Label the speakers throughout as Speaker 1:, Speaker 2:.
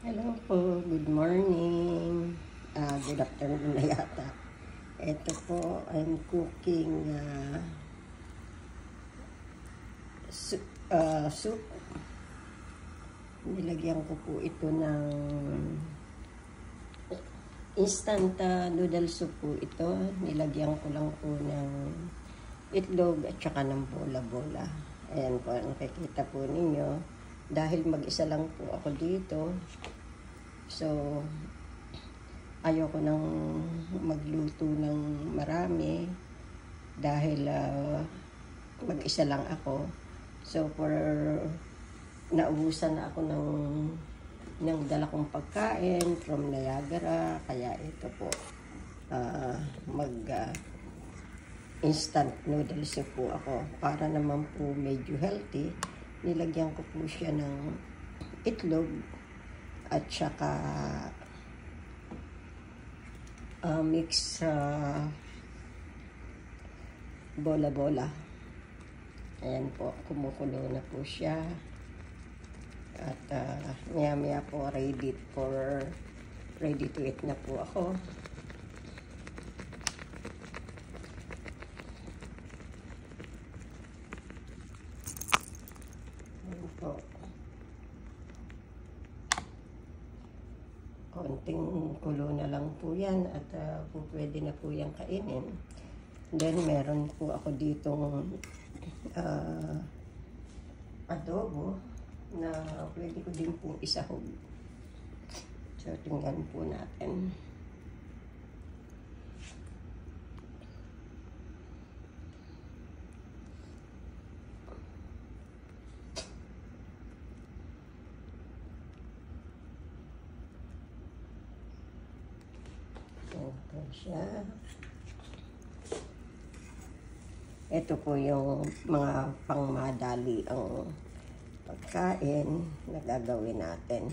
Speaker 1: Hello po, good morning. Good afternoon na yata. Ito po, I'm cooking soup. Nilagyan ko po ito ng instant noodle soup po ito. Nilagyan ko lang po ng itlog at saka ng bola-bola. Ayan po, nakikita po ninyo. Dahil mag-isa lang po ako dito, so ayoko nang magluto ng marami dahil mag-isa lang ako. So naubusan na ako ng dala kong pagkain from Niagara, kaya ito po instant noodles po ako para naman po medyo healthy. Nilagyan ko po siya ng itlog at saka mix bola-bola. Ayan po, kumukulo na po siya. At maya-maya po ready to eat na po ako. Konting kulo na lang po yan at pwede na po yung kainin. Then meron po ako ditong adobo na pwede ko din po isahog. So tingnan po natin. Ito siya. Ito po yung mga pangmadali ang pagkain na gagawin natin.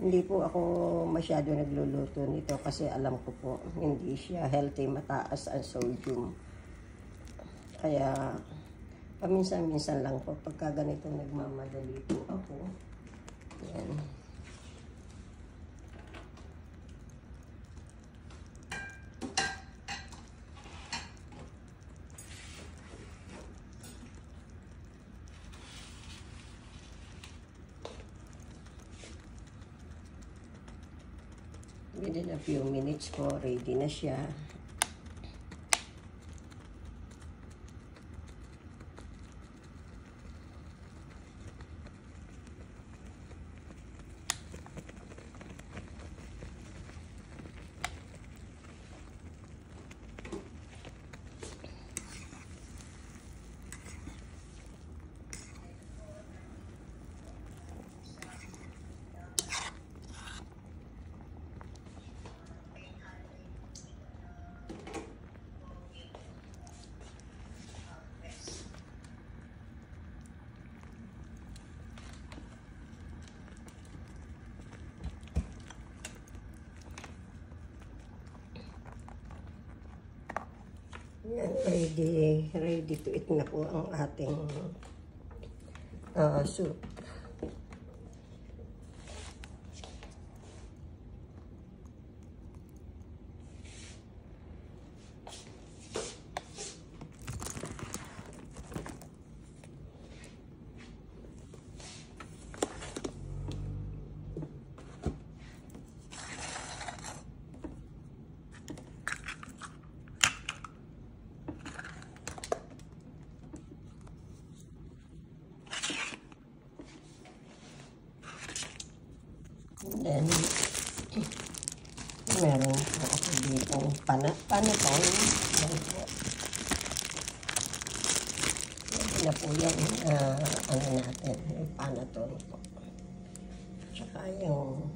Speaker 1: Hindi po ako masyado nagluluto nito kasi alam ko po hindi siya healthy, mataas ang sodium. Kaya paminsan-minsan lang po pagka ganito nagmamadali po ako. Yan. Within a few minutes po, ready na siya. Yan, ready to eat na po ang ating soup. Then, meron po ako dito panatong. Pwede na po yan, ano natin, yung panatong po. Tsaka yung,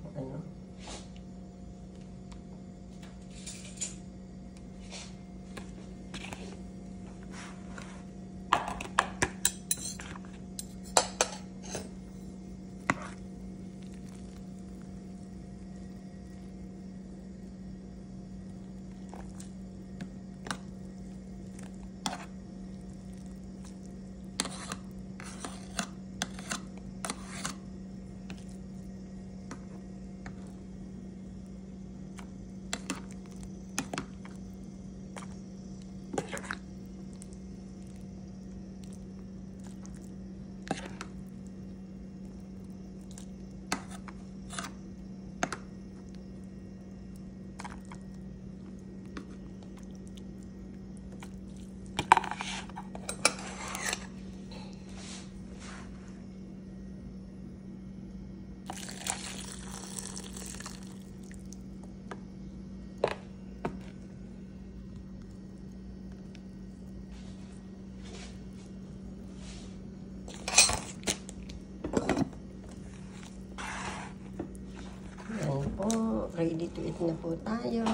Speaker 1: po. Ready to eat na po tayo.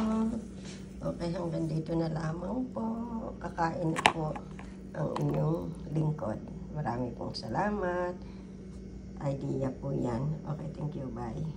Speaker 1: Okay, hanggang dito na lamang po. Kakain na po ang inyong lingkod. Marami pong salamat. Idea po yan. Okay, thank you. Bye.